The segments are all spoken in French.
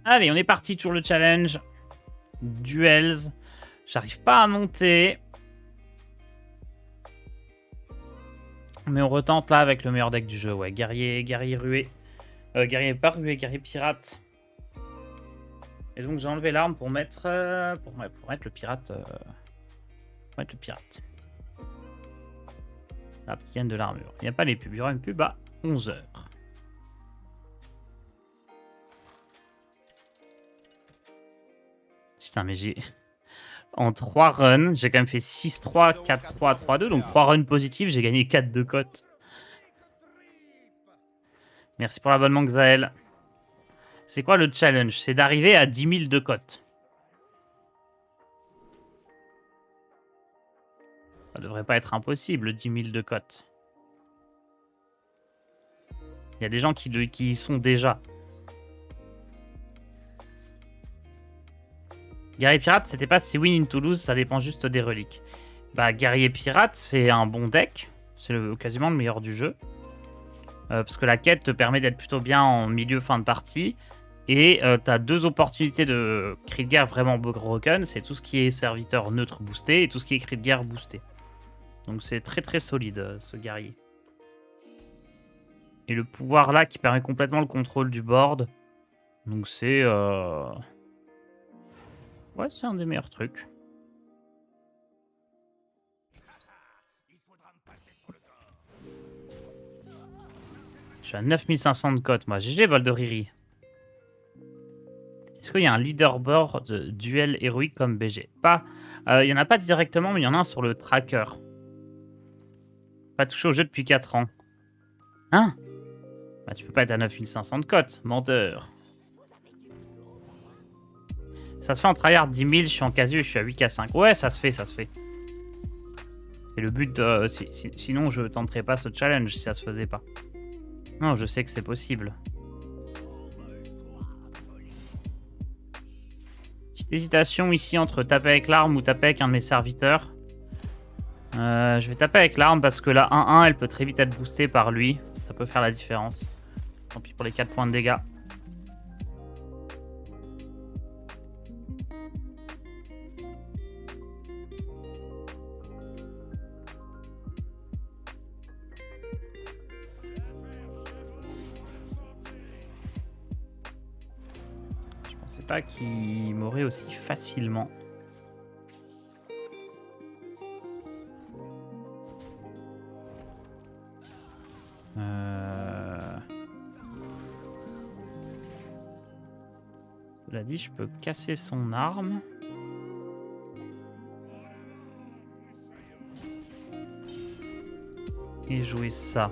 Allez, on est parti, toujours le challenge. Duels. J'arrive pas à monter. Mais on retente là avec le meilleur deck du jeu. Ouais, guerrier rué. Guerrier pas rué, guerrier pirate. Et donc j'ai enlevé l'arme pour mettre, pour mettre le pirate. Pour mettre le pirate. Pirate qui gagne de l'armure. Il n'y a pas les pubs. Il y aura une pub à 11h. Putain, mais j'ai... En 3 runs, j'ai quand même fait 6-3, 4-3, 3-2. Donc 3 runs positifs, j'ai gagné 4 de cote. Merci pour l'abonnement, Xaël. C'est quoi le challenge? C'est d'arriver à 10 000 de cote. Ça devrait pas être impossible, 10 000 de cote. Il y a des gens qui y sont déjà. Guerrier Pirate, c'était pas si win in Toulouse, ça dépend juste des reliques. Bah, Guerrier Pirate, c'est un bon deck. C'est quasiment le meilleur du jeu. Parce que la quête te permet d'être plutôt bien en milieu fin de partie. Et t'as 2 opportunités de cri de guerre vraiment broken. C'est tout ce qui est serviteur neutre boosté et tout ce qui est cri de guerre boosté. Donc c'est très très solide ce guerrier. Et le pouvoir là qui permet complètement le contrôle du board. Donc c'est... Ouais, c'est un des meilleurs trucs. Je suis à 9500 de cote, moi. GG, bol de Riri. Est-ce qu'il y a un leaderboard de duel héroïque comme BG? Pas. Il n'y en a pas directement, mais il y en a un sur le tracker. Pas touché au jeu depuis 4 ans. Hein? Bah, tu peux pas être à 9500 de cote, menteur. Ça se fait en tryhard 10 000, je suis en casu, je suis à 8K5. Ouais, ça se fait, ça se fait. C'est le but. Sinon, je tenterais pas ce challenge si ça se faisait pas. Non, je sais que c'est possible. Petite hésitation ici entre taper avec l'arme ou taper avec un de mes serviteurs. Je vais taper avec l'arme parce que la 1-1, elle peut très vite être boostée par lui. Ça peut faire la différence. Tant pis pour les 4 points de dégâts. Je pensais pas qu'il m'aurait aussi facilement. Cela dit, je peux casser son arme. Et jouer ça.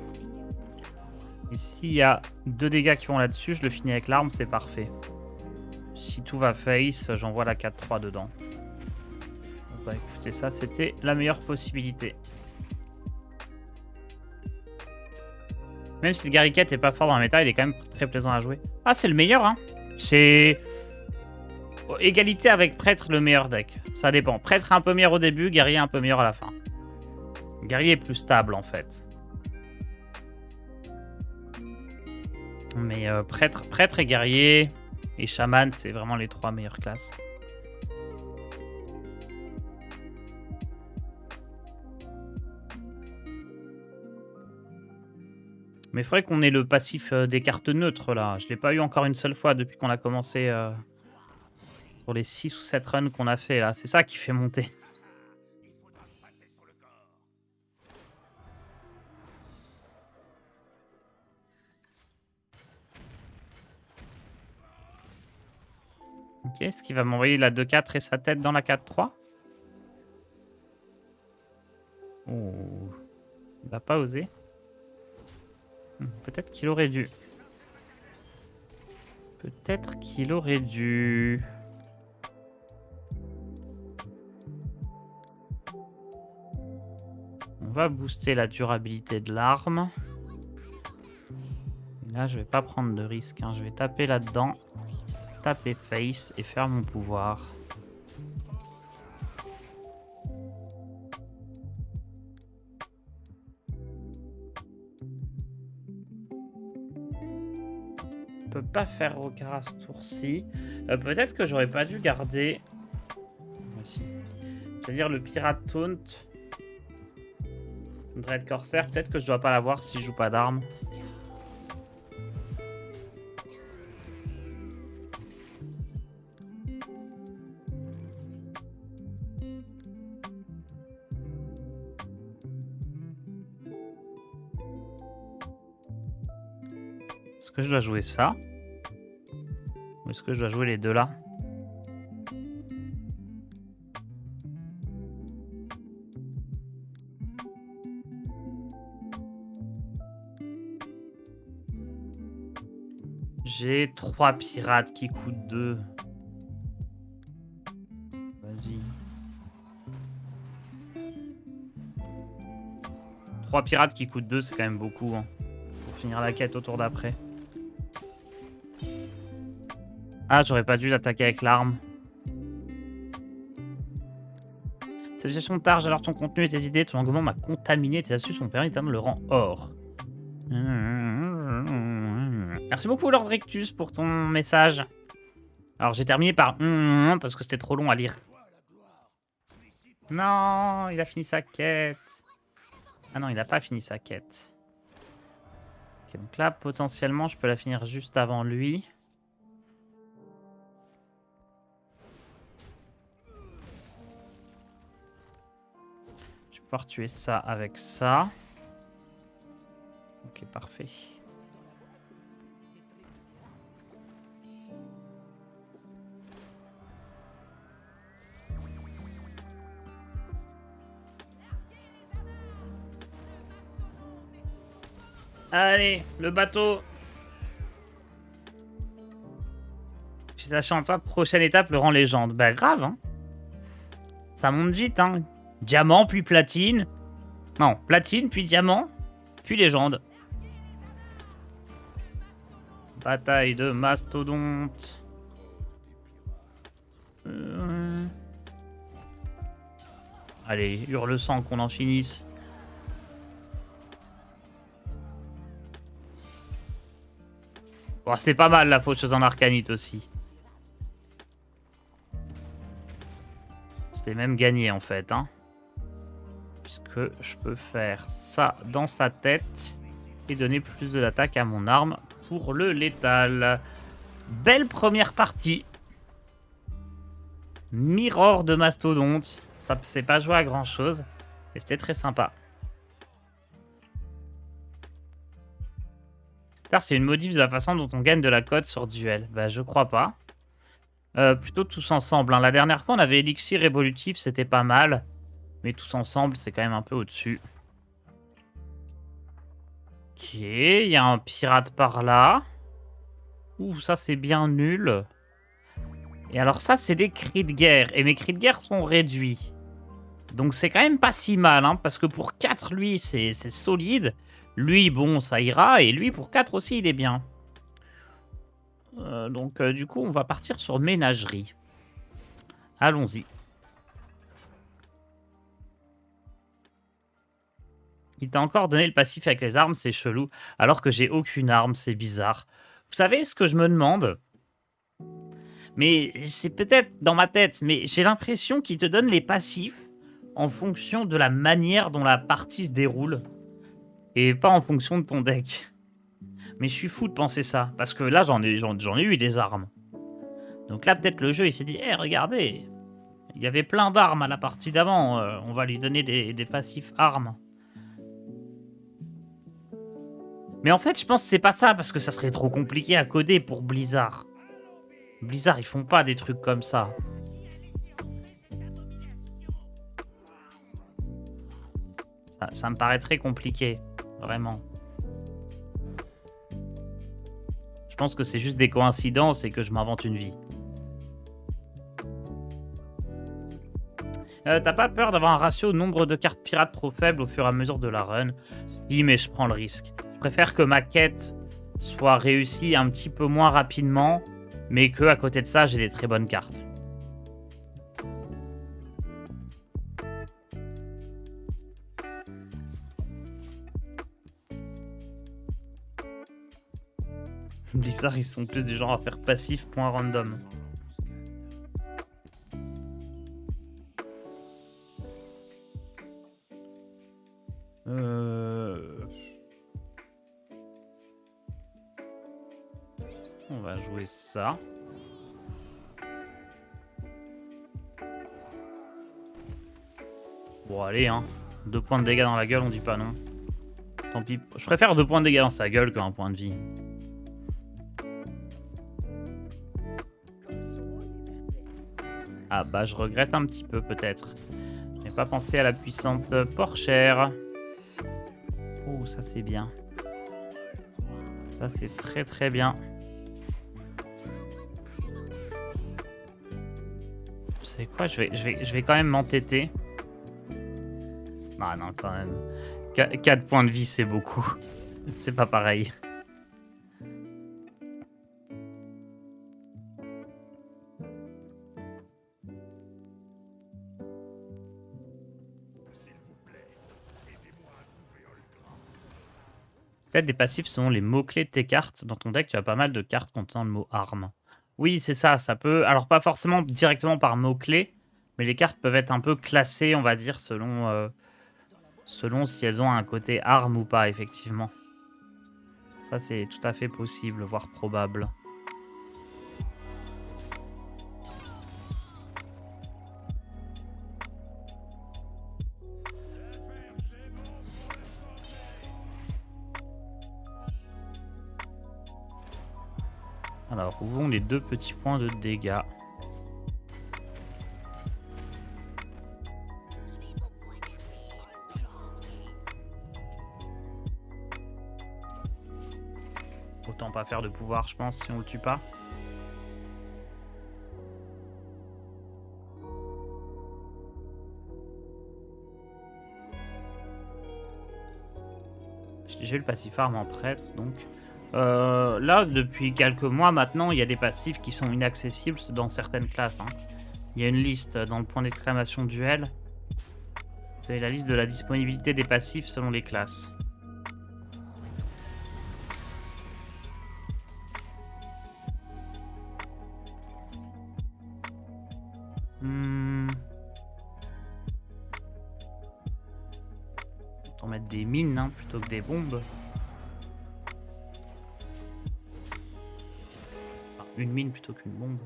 Et s'il y a 2 dégâts qui vont là-dessus, je le finis avec l'arme, c'est parfait. Si tout va face, j'envoie la 4-3 dedans. Bah écoutez, ça c'était la meilleure possibilité. Même si le Garriquette est pas fort dans la méta, il est quand même très plaisant à jouer. Ah, c'est le meilleur, hein. C'est... Égalité avec Prêtre, le meilleur deck. Ça dépend. Prêtre un peu meilleur au début, Guerrier un peu meilleur à la fin. Guerrier est plus stable, en fait. Mais Prêtre et Guerrier et Chaman, c'est vraiment les 3 meilleures classes. Mais il faudrait qu'on ait le passif des cartes neutres, là. Je l'ai pas eu encore une seule fois depuis qu'on a commencé sur les 6 ou 7 runs qu'on a fait, là. C'est ça qui fait monter. Ok, est-ce qu'il va m'envoyer la 2-4 et sa tête dans la 4-3? Oh. Il va pas oser. Peut-être qu'il aurait dû. Peut-être qu'il aurait dû. On va booster la durabilité de l'arme. Là, je vais pas prendre de risque. Hein. Je vais taper là-dedans. Taper face et faire mon pouvoir. pas faire Rocara ce tour-ci. Peut-être que j'aurais pas dû garder... Voici. C'est-à-dire le pirate taunt. Dread Corsair, peut-être que je dois pas l'avoir si je joue pas d'armes. Est-ce que je dois jouer ça? Ou est-ce que je dois jouer les deux là? J'ai 3 pirates qui coûtent 2. Vas-y. 3 pirates qui coûtent 2, c'est quand même beaucoup. Hein, pour finir la quête au tour d'après. Ah, j'aurais pas dû l'attaquer avec l'arme. Cette gestion de targe, alors ton contenu et tes idées, ton engouement m'a contaminé, tes astuces m'ont permis d'atteindre le rang or. Merci beaucoup Lord Rectus pour ton message. Alors j'ai terminé par parce que c'était trop long à lire. Non, il a fini sa quête. Ah non, il n'a pas fini sa quête. Ok, donc là, potentiellement, je peux la finir juste avant lui. Je vais pouvoir tuer ça avec ça. Ok, parfait. Allez, le bateau. Puis sachant toi, prochaine étape, le rang légende. Bah grave, hein. Ça monte vite, hein. Diamant, puis platine. Non, platine, puis diamant, puis légende. Bataille de mastodonte. Allez, hurle sang qu'on en finisse. Bon, c'est pas mal la faucheuse en arcanite aussi. C'est même gagné en fait, hein. Puisque je peux faire ça dans sa tête et donner plus de l'attaque à mon arme pour le létal. Belle première partie. Mirror de mastodonte. Ça c'est pas joué à grand chose. Et c'était très sympa. C'est une modif de la façon dont on gagne de la cote sur duel. Bah je crois pas. Plutôt tous ensemble. Hein. La dernière fois on avait Elixir évolutif, c'était pas mal. Mais tous ensemble c'est quand même un peu au-dessus. Ok, il y a un pirate par là. Ouh, ça c'est bien nul. Et alors ça c'est des cris de guerre. Et mes cris de guerre sont réduits. Donc c'est quand même pas si mal. Hein, parce que pour 4 lui c'est solide. Lui bon ça ira. Et lui pour 4 aussi il est bien. Donc du coup on va partir sur ménagerie. Allons-y. Il t'a encore donné le passif avec les armes, c'est chelou. Alors que j'ai aucune arme, c'est bizarre. Vous savez ce que je me demande? Mais c'est peut-être dans ma tête, mais j'ai l'impression qu'il te donne les passifs en fonction de la manière dont la partie se déroule. Et pas en fonction de ton deck. Mais je suis fou de penser ça, parce que là j'en ai eu des armes. Donc là peut-être le jeu il s'est dit, hé regardez, il y avait plein d'armes à la partie d'avant, on va lui donner des passifs armes. Mais en fait, je pense que c'est pas ça, parce que ça serait trop compliqué à coder pour Blizzard. Blizzard, ils font pas des trucs comme ça. Ça me paraît très compliqué, vraiment. Je pense que c'est juste des coïncidences et que je m'invente une vie. T'as pas peur d'avoir un ratio nombre de cartes pirates trop faible au fur et à mesure de la run? Si, mais je prends le risque. Je préfère que ma quête soit réussie un petit peu moins rapidement, mais que à côté de ça, j'ai des très bonnes cartes. bizarre, ils sont plus du genre à faire passif point random. On va jouer ça. Bon, allez, hein. 2 points de dégâts dans la gueule, on dit pas non. Tant pis. Je préfère 2 points de dégâts dans sa gueule qu'un point de vie. Ah bah, je regrette un petit peu, peut-être. Je n'ai pas pensé à la puissante porchère. Oh, ça c'est bien. Ça c'est très très bien. Vous savez quoi, je vais quand même m'entêter. Ah non, quand même. 4 points de vie, c'est beaucoup. C'est pas pareil. Peut-être des passifs selon les mots-clés de tes cartes. Dans ton deck, tu as pas mal de cartes contenant le mot arme. Oui, c'est ça, ça peut... Alors, pas forcément directement par mots-clés, mais les cartes peuvent être un peu classées, on va dire, selon, selon si elles ont un côté arme ou pas, effectivement. Ça, c'est tout à fait possible, voire probable. Alors, où vont les 2 petits points de dégâts? Autant pas faire de pouvoir, je pense, si on le tue pas. J'ai eu le passif arme en prêtre, donc... là, depuis quelques mois maintenant, il y a des passifs qui sont inaccessibles dans certaines classes. Hein. Il y a une liste dans le point d'exclamation duel. C'est la liste de la disponibilité des passifs selon les classes. Autant mettre des mines hein, plutôt que des bombes. Enfin, une mine plutôt qu'une bombe.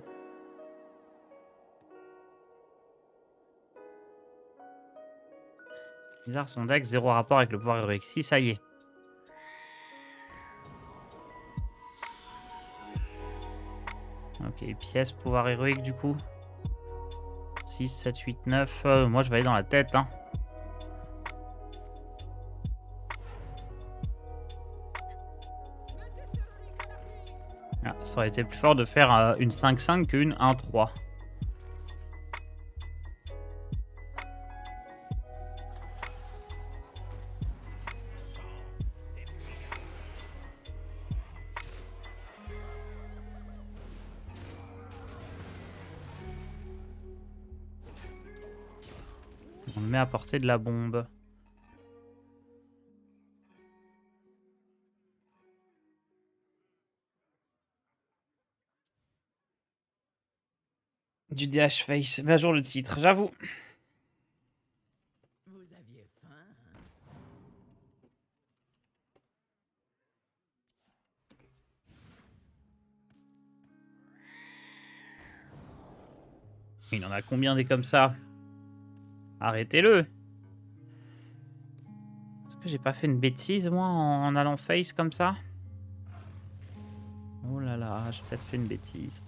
Bizarre, son deck, 0 rapport avec le pouvoir héroïque. Si, ça y est. Ok, pièce, pouvoir héroïque du coup. 6, 7, 8, 9. Moi, je vais aller dans la tête. Hein. Ah, ça aurait été plus fort de faire une 5-5 qu'une 1-3. On le met à portée de la bombe. Du DH Face. Mets à jour le titre, j'avoue. Vous aviez faim? Il en a combien des comme ça? Arrêtez-le. Est-ce que j'ai pas fait une bêtise, moi, en allant face comme ça? Oh là là, j'ai peut-être fait une bêtise.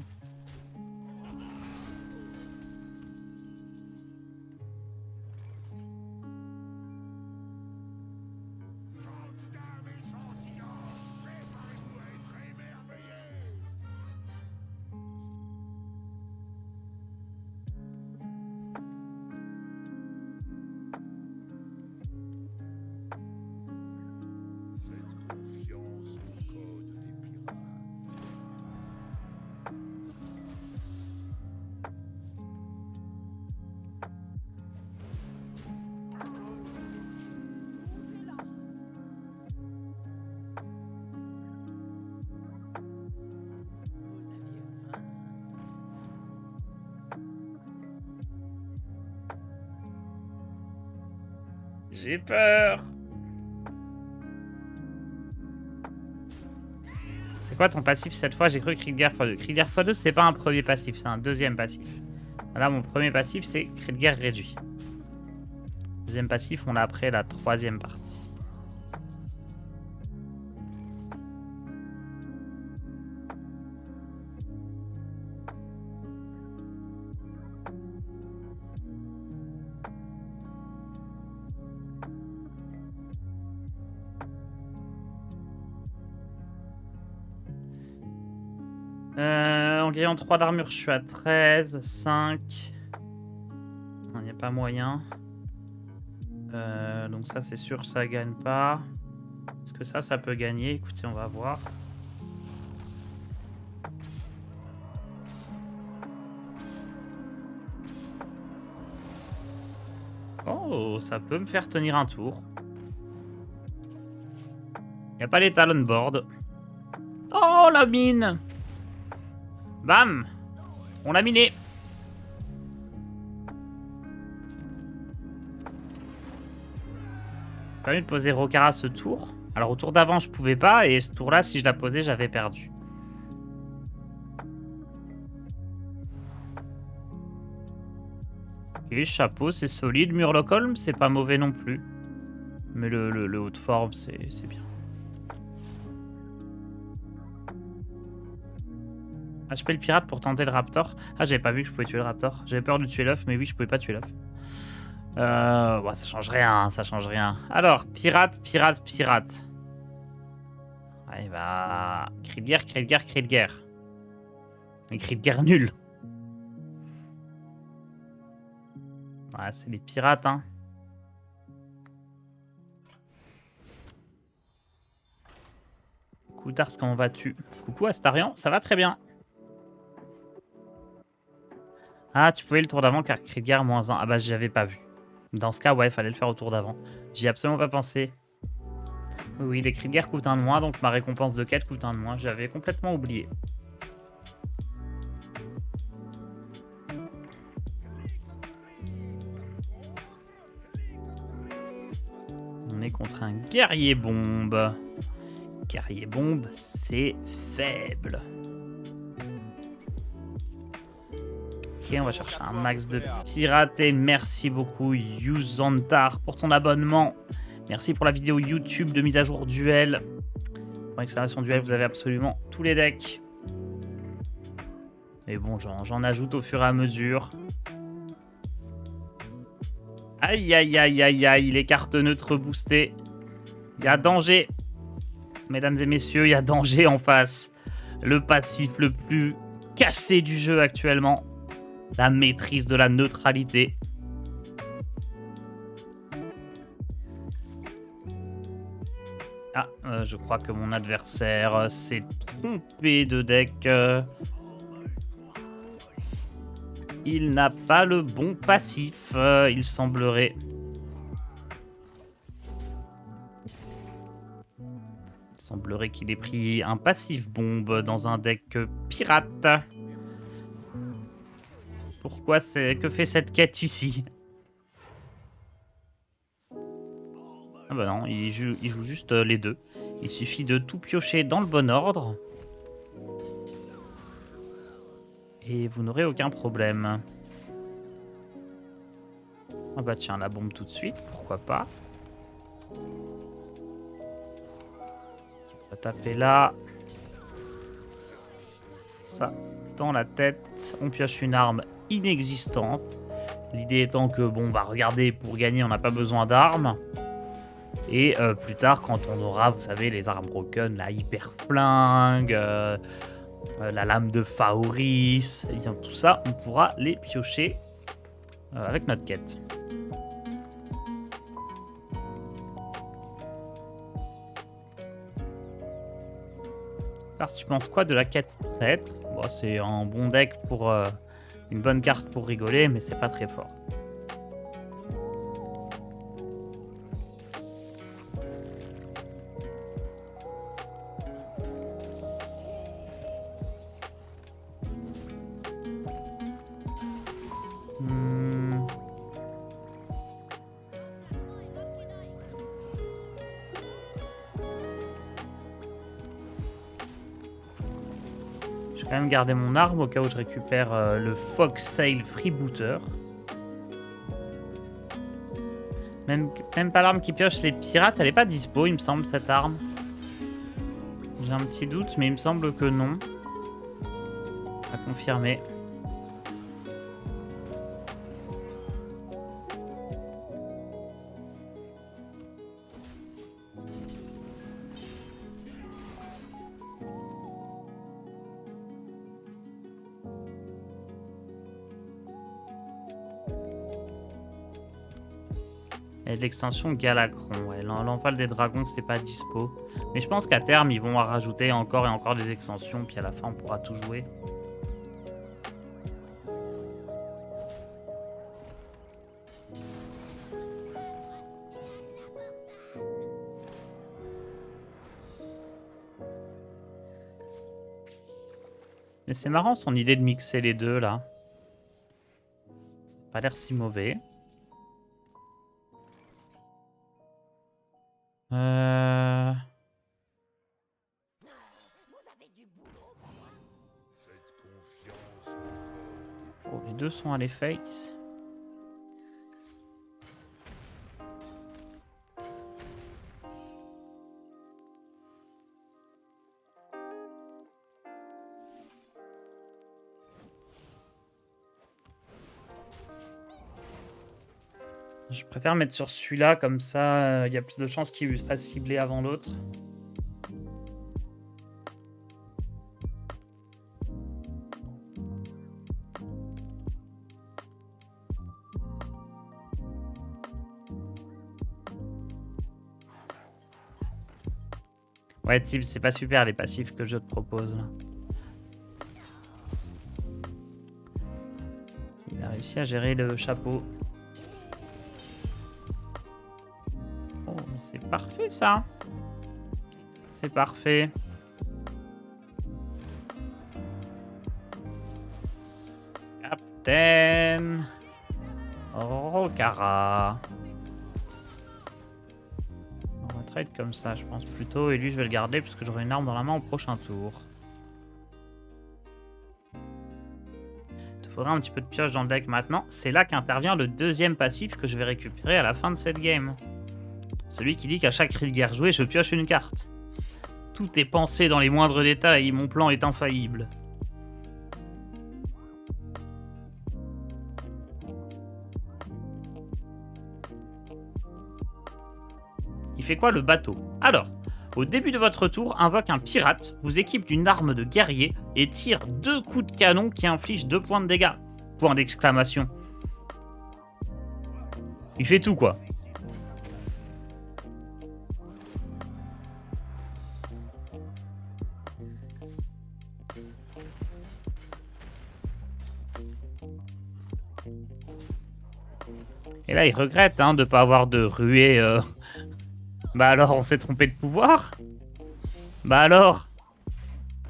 J'ai peur. C'est quoi ton passif cette fois? J'ai cru cri de guerre x2. Cri de guerre x2, c'est pas un premier passif, c'est un deuxième passif. Là, mon premier passif, c'est cri de guerre réduit. Deuxième passif, on l'a après la troisième partie. En gagnant 3 d'armure, je suis à 13, 5. Il n'y a pas moyen. Donc ça, c'est sûr, ça gagne pas. Est-ce que ça peut gagner? Écoutez, on va voir. Oh, ça peut me faire tenir un tour. Il n'y a pas les talon board. Oh, la mine! Bam! On l'a miné. C'est pas mieux de poser Rokara ce tour. Alors au tour d'avant je pouvais pas et ce tour là si je la posais j'avais perdu. Ok, chapeau c'est solide. Murloc-Holm c'est pas mauvais non plus. Mais le haut de forme c'est bien. HP le pirate pour tenter le raptor. Ah, j'avais pas vu que je pouvais tuer le raptor. J'avais peur de tuer l'œuf, mais oui, je pouvais pas tuer l'œuf. Bon, ça change rien, ça change rien. Alors, pirate. Ouais, bah... Cri de guerre. Un cri de guerre nul. Ouais, c'est les pirates, hein. Coucou Tars, comment vas-tu? Coucou Astarion, ça va très bien. Ah, tu pouvais le tour d'avant car cri de guerre -1. Ah bah, j'avais pas vu. Dans ce cas, ouais, fallait le faire au tour d'avant. J'y ai absolument pas pensé. Oui, les cris de guerre coûtent un de moins, donc ma récompense de quête coûte un de moins. J'avais complètement oublié. On est contre un guerrier bombe. Guerrier bombe, c'est faible. Ok, on va chercher un max de pirates. Merci beaucoup, Yuzantar, pour ton abonnement. Merci pour la vidéo YouTube de mise à jour duel. Pour l'exclamation duel, vous avez absolument tous les decks. Et bon, j'en ajoute au fur et à mesure. Aïe, aïe, aïe, aïe, aïe, les cartes neutres boostées. Il y a danger. Mesdames et messieurs, il y a danger en face. Le passif le plus cassé du jeu actuellement. La maîtrise de la neutralité. Ah, je crois que mon adversaire s'est trompé de deck. Il n'a pas le bon passif, il semblerait. Il semblerait qu'il ait pris un passif bombe dans un deck pirate. Pourquoi que fait cette quête ici? Ah bah non, il joue juste les deux. Il suffit de tout piocher dans le bon ordre. Et vous n'aurez aucun problème. Ah bah tiens, la bombe tout de suite, pourquoi pas. On va taper là. Ça, dans la tête. On pioche une arme inexistante. L'idée étant que, bon, bah regardez, pour gagner, on n'a pas besoin d'armes. Et plus tard, quand on aura, vous savez, les armes broken, la hyper flingue, la lame de Faoris, et bien tout ça, on pourra les piocher avec notre quête. Alors, tu penses quoi de la quête prêtre? Bon, c'est un bon deck pour une bonne carte pour rigoler, mais c'est pas très fort. quand même garder mon arme au cas où je récupère le Foxsail Freebooter. Même pas l'arme qui pioche les pirates, elle est pas dispo, il me semble, cette arme. J'ai un petit doute, mais il me semble que non. À confirmer. Et de l'extension Galacron, ouais. L'envol des dragons, c'est pas dispo. Mais je pense qu'à terme, ils vont rajouter encore et encore des extensions, puis à la fin, on pourra tout jouer. Mais c'est marrant son idée de mixer les deux, là. Ça n'a pas l'air si mauvais. Oh, les deux sont à les face. Je préfère mettre sur celui-là, comme ça, il y a plus de chances qu'il se fasse cibler avant l'autre. Ouais, Tibbs, c'est pas super les passifs que je te propose là. Il a réussi à gérer le chapeau. Oh, mais c'est parfait ça. C'est parfait. Captain Rokara. On va trade comme ça, je pense plutôt. Et lui, je vais le garder parce que j'aurai une arme dans la main au prochain tour. Il te faudra un petit peu de pioche dans le deck maintenant. C'est là qu'intervient le deuxième passif que je vais récupérer à la fin de cette game. Celui qui dit qu'à chaque cri de guerre joué, je pioche une carte. Tout est pensé dans les moindres détails, mon plan est infaillible. Il fait quoi le bateau? Alors, au début de votre tour, invoque un pirate, vous équipe d'une arme de guerrier et tire 2 coups de canon qui infligent 2 points de dégâts. Point d'exclamation. Il fait tout quoi. Et là, il regrette de ne pas avoir de ruée. Bah alors, on s'est trompé de pouvoir? Bah alors?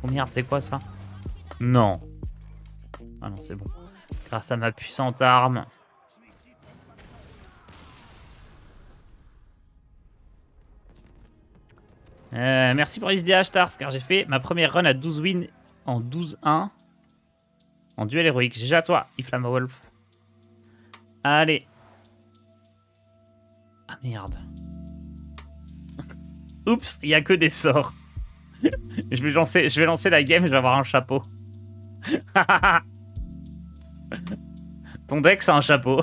Oh merde, c'est quoi ça? Non. Ah non, c'est bon. Grâce à ma puissante arme. Merci pour l'ISDH Stars, car j'ai fait ma première run à 12 wins en 12-1. En duel héroïque. GG à toi, Iflama Wolf. Allez. Ah merde. Oups, il n'y a que des sorts. je vais lancer la game, je vais avoir un chapeau. Ton deck, c'est un chapeau.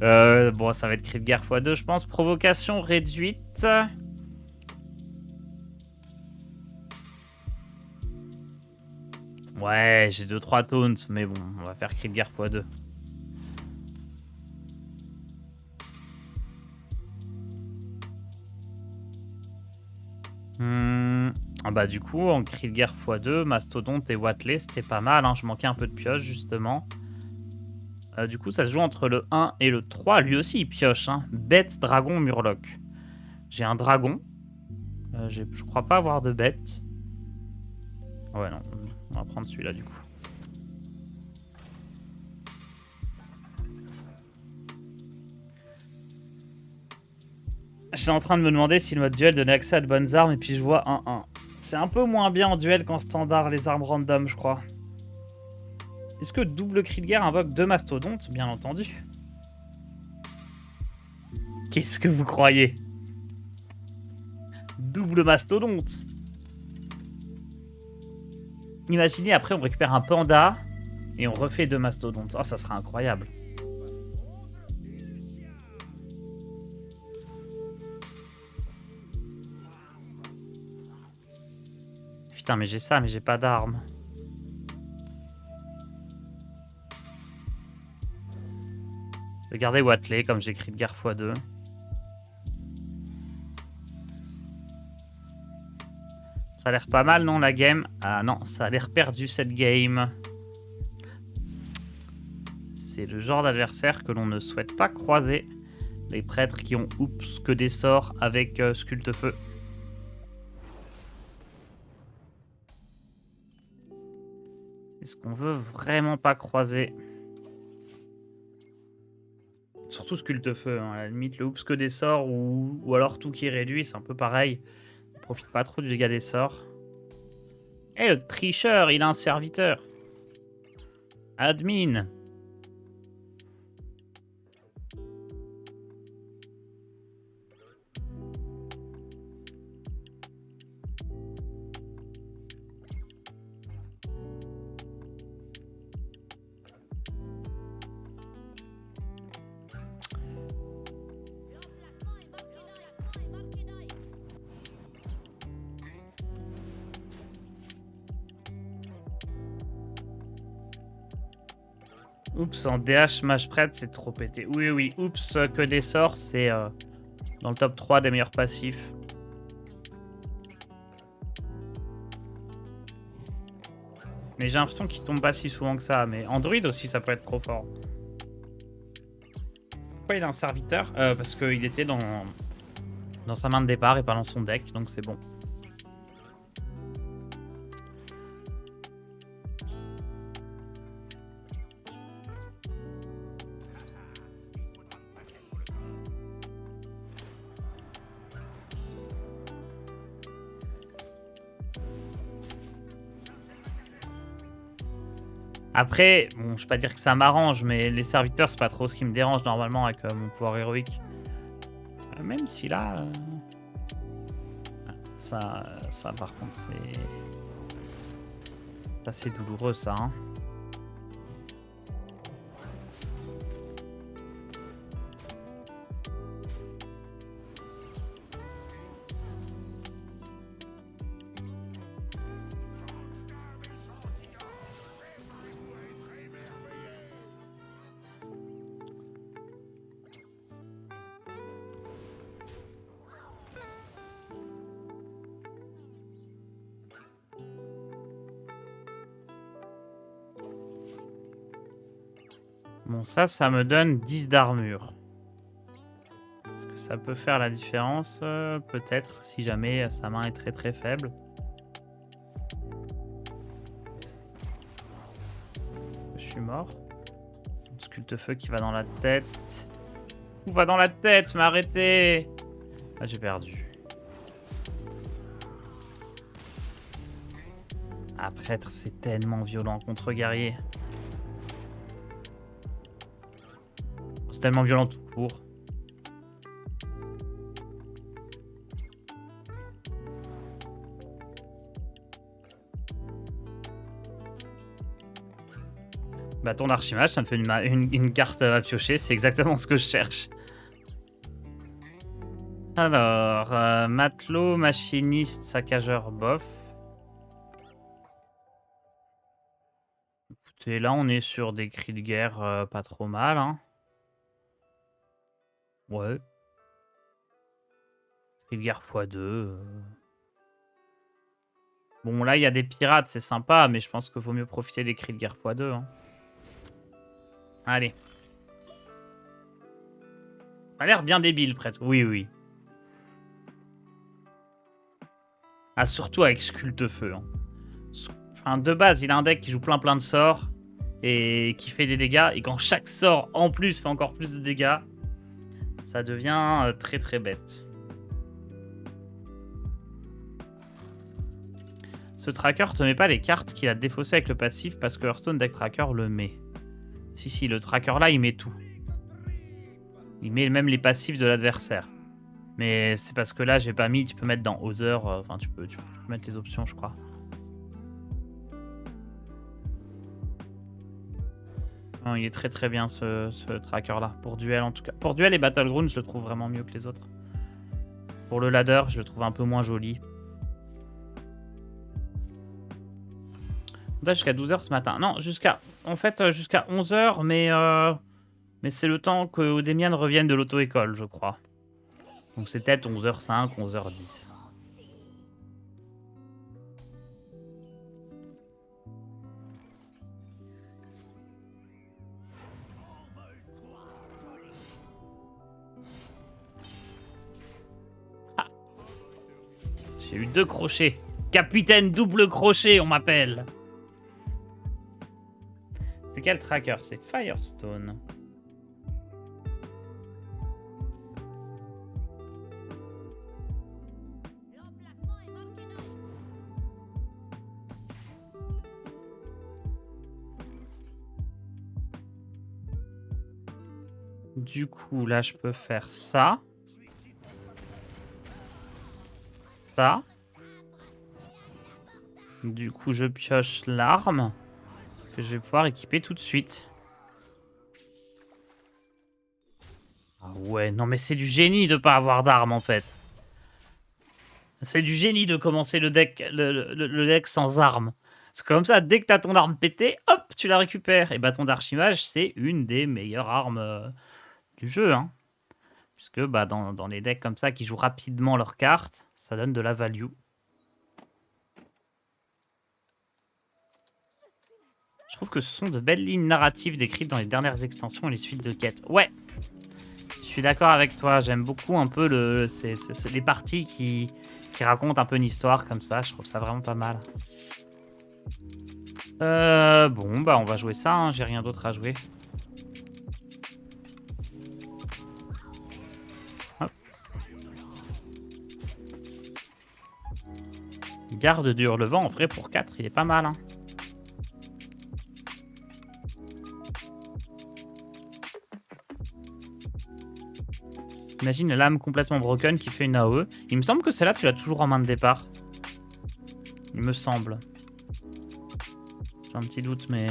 Bon, ça va être cri de guerre x2, je pense. Provocation réduite. Ouais, j'ai 2-3 taunts, mais bon, on va faire cri de guerre x2. Ah bah du coup, en cri de guerre x2, Mastodonte et Watley, c'était pas mal. Hein. Je manquais un peu de pioche, justement. Du coup, ça se joue entre le 1 et le 3. Lui aussi, il pioche. Hein. Bête, dragon, murloc. J'ai un dragon. Je crois pas avoir de bête. Ouais, non. On va prendre celui-là, du coup. J'étais en train de me demander si le mode duel donnait accès à de bonnes armes, et puis je vois 1-1. C'est un peu moins bien en duel qu'en standard, les armes random, je crois. Est-ce que double cri de guerre invoque 2 mastodontes? Bien entendu. Qu'est-ce que vous croyez? Double mastodonte. Imaginez, après, on récupère un panda et on refait 2 mastodontes. Oh, ça serait incroyable. Putain, mais j'ai ça, mais j'ai pas d'armes. Regardez Watley, comme j'écris de guerre x2. Ça a l'air pas mal, non, la game? Ah non, ça a l'air perdu, cette game. C'est le genre d'adversaire que l'on ne souhaite pas croiser. Les prêtres qui ont oups que des sorts avec sculpte-feu. C'est ce qu'on veut vraiment pas croiser. Surtout sculpte-feu, hein. À la limite, le oups que des sorts ou alors tout qui est réduit, c'est un peu pareil. On profite pas trop du dégât des sorts. Eh, le tricheur, il a un serviteur. Admin. Oups, en DH mage prêtre, c'est trop pété. Oui, oui, oups, que des sorts, c'est dans le top 3 des meilleurs passifs. Mais j'ai l'impression qu'il tombe pas si souvent que ça. Mais Android aussi, ça peut être trop fort. Pourquoi il a un serviteur? Parce qu'il était dans sa main de départ et pas dans son deck, donc c'est bon. Après, bon, je vais pas dire que ça m'arrange, mais les serviteurs, c'est pas trop ce qui me dérange normalement avec mon pouvoir héroïque. Même si là... Ça par contre, c'est... Ça, c'est douloureux, ça, hein. Bon, ça me donne 10 d'armure. Est-ce que ça peut faire la différence? Peut-être, si jamais sa main est très très faible. Je suis mort. Sculpte-feu qui va dans la tête. Où va dans la tête? Mais arrêtez! Ah, j'ai perdu. Ah, prêtre, c'est tellement violent contre guerrier. C'est tellement violent tout court. Bâton d'archimage, ça me fait une carte à piocher. C'est exactement ce que je cherche. Alors, matelot, machiniste, saccageur, bof. Écoutez, là, on est sur des cris de guerre pas trop mal, hein. Ouais. Cris de guerre x2. Bon, là, il y a des pirates, c'est sympa, mais je pense qu'il vaut mieux profiter des cris de guerre x2, hein. Allez. Ça a l'air bien débile, prêtre. Oui, oui. Ah, surtout avec Sculpte-Feu. Hein. Enfin, de base, il a un deck qui joue plein de sorts et qui fait des dégâts. Et quand chaque sort, en plus, fait encore plus de dégâts, ça devient très très bête. Ce tracker te met pas les cartes qu'il a défaussées avec le passif parce que Hearthstone Deck Tracker le met. Si, le tracker là, il met tout. Il met même les passifs de l'adversaire. Mais c'est parce que là, j'ai pas mis, tu peux mettre dans Other, enfin tu peux mettre les options, je crois. Non, il est très très bien ce tracker là, pour duel en tout cas. Pour duel et Battleground, je le trouve vraiment mieux que les autres. Pour le ladder, je le trouve un peu moins joli. On a jusqu'à 12h ce matin. Non, jusqu'à 11h, mais c'est le temps que Demian revienne de l'auto-école, je crois. Donc c'est peut-être 11h05, 11h10. Ah. J'ai eu 2 crochets. Capitaine double crochet, on m'appelle. C'est quel tracker? C'est Firestone. Du coup, là, je peux faire ça. Ça. Du coup, je pioche l'arme que je vais pouvoir équiper tout de suite. Ah ouais, non mais c'est du génie de pas avoir d'arme en fait. C'est du génie de commencer le deck, le deck sans arme. C'est comme ça, dès que t'as ton arme pétée, hop, tu la récupères. Et bâton d'archimage, c'est une des meilleures armes du jeu. Hein. Puisque bah, dans les decks comme ça qui jouent rapidement leurs cartes, ça donne de la value. Je trouve que ce sont de belles lignes narratives décrites dans les dernières extensions et les suites de quêtes. Ouais, je suis d'accord avec toi. J'aime beaucoup un peu les parties qui racontent un peu une histoire comme ça. Je trouve ça vraiment pas mal. Bon, bah on va jouer ça. Hein. J'ai rien d'autre à jouer. Hop. Garde du Hurlevent, en vrai, pour 4, il est pas mal. Hein. Imagine la lame complètement broken qui fait une AOE. Il me semble que celle-là, tu l'as toujours en main de départ. Il me semble. J'ai un petit doute, mais...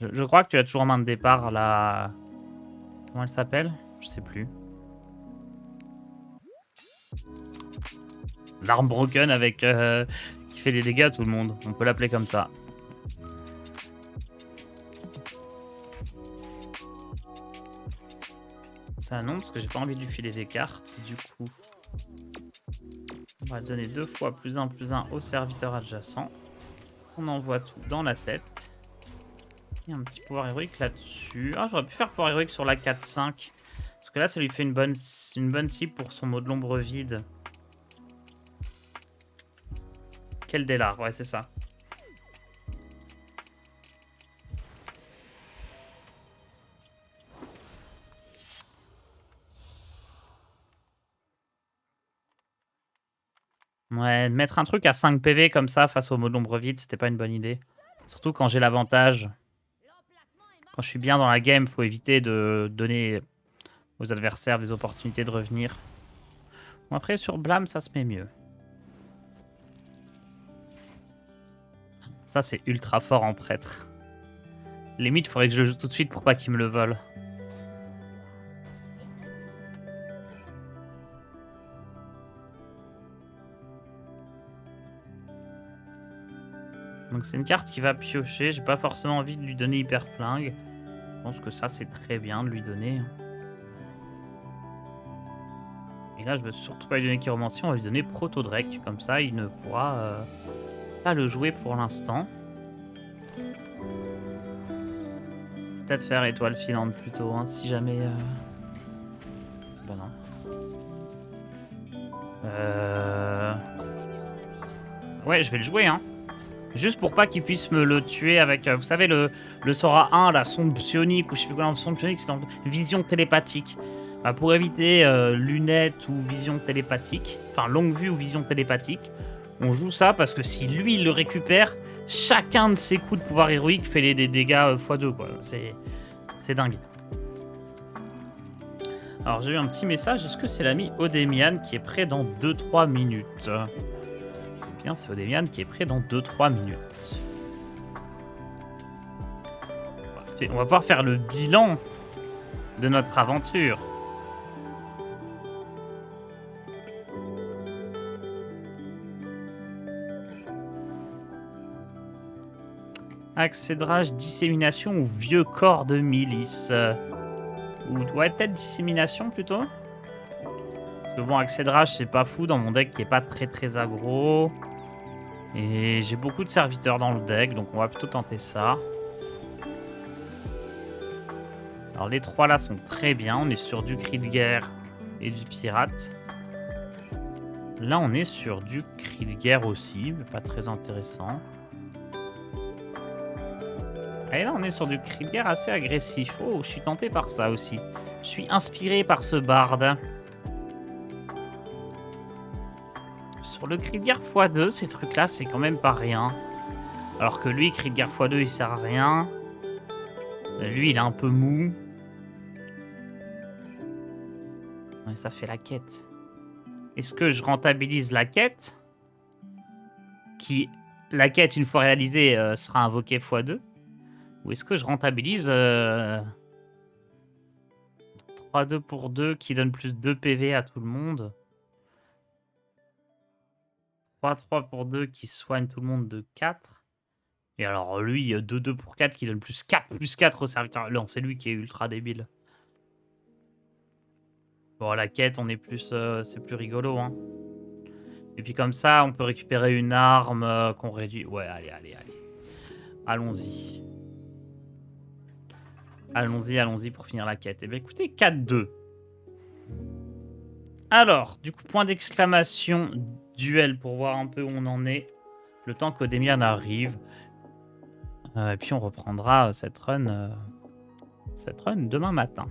Je crois que tu l'as toujours en main de départ, la... Comment elle s'appelle? Je sais plus. L'arme broken avec... qui fait des dégâts à tout le monde. On peut l'appeler comme ça. Ça non, parce que j'ai pas envie de lui filer des cartes. Du coup, on va donner 2 fois +1/+1 au serviteur adjacent. On envoie tout dans la tête. Il y a un petit pouvoir héroïque là-dessus. Ah, j'aurais pu faire pouvoir héroïque sur la 4-5. Parce que là, ça lui fait une bonne cible pour son mot de l'ombre vide. Quel délire, ouais, c'est ça. Ouais, mettre un truc à 5 PV comme ça face au mot de l'ombre vide, c'était pas une bonne idée. Surtout quand j'ai l'avantage. Quand je suis bien dans la game, faut éviter de donner aux adversaires des opportunités de revenir. Bon, après, sur Blâme, ça se met mieux. Ça, c'est ultra fort en prêtre. Limite, il faudrait que je le joue tout de suite pour pas qu'il me le vole. Donc c'est une carte qui va piocher. J'ai pas forcément envie de lui donner hyper flingue. Je pense que ça, c'est très bien de lui donner. Et là, je veux surtout pas lui donner Chiromancie. On va lui donner Proto-Drake. Comme ça, il ne pourra pas le jouer pour l'instant. Peut-être faire étoile filante plutôt, hein, si jamais... Bah non. Ouais, je vais le jouer, hein. Juste pour pas qu'il puisse me le tuer avec... vous savez, le Sora 1, la sonde psionique, ou je sais plus quoi, la sonde psionique, c'est en vision télépathique. Bah, pour éviter lunettes ou vision télépathique, enfin longue vue ou vision télépathique, On joue ça parce que si lui, il le récupère, chacun de ses coups de pouvoir héroïque fait des dégâts x2, quoi. C'est dingue. Alors, j'ai eu un petit message. Est-ce que c'est l'ami Odemian qui est prêt dans 2-3 minutes? Eh bien, c'est Odemian qui est prêt dans 2-3 minutes. On va pouvoir faire le bilan de notre aventure. Accédrage, dissémination ou vieux corps de milice. Ouais, peut-être dissémination plutôt. Parce que bon, accédrage, c'est pas fou dans mon deck qui est pas très aggro. Et j'ai beaucoup de serviteurs dans le deck, donc on va plutôt tenter ça. Alors les trois là sont très bien. On est sur du cri de guerre et du pirate. Là, on est sur du cri de guerre aussi, mais pas très intéressant. Et là, on est sur du cri de guerre assez agressif. Oh, je suis tenté par ça aussi. Je suis inspiré par ce barde. Sur le cri de guerre x2, ces trucs-là, c'est quand même pas rien. Alors que lui, cri de guerre x2, il sert à rien. Lui, il est un peu mou. Ouais, ça fait la quête. Est-ce que je rentabilise la quête? La quête, une fois réalisée, sera invoquée x2? Ou est-ce que je rentabilise 3-2 pour 2 qui donne plus 2 PV à tout le monde? 3-3 pour 2 qui soigne tout le monde de 4. Et alors lui, 2-2 pour 4 qui donne plus 4 au serviteur. Non, c'est lui qui est ultra débile. Bon, la quête, on est plus, c'est plus rigolo, hein. Et puis comme ça, on peut récupérer une arme qu'on réduit. Ouais, allez. Allons-y. Allons-y pour finir la quête. Eh bien, écoutez, 4-2. Alors, du coup, point d'exclamation, duel pour voir un peu où on en est. Le temps qu'Odemian arrive. Et puis on reprendra cette run demain matin.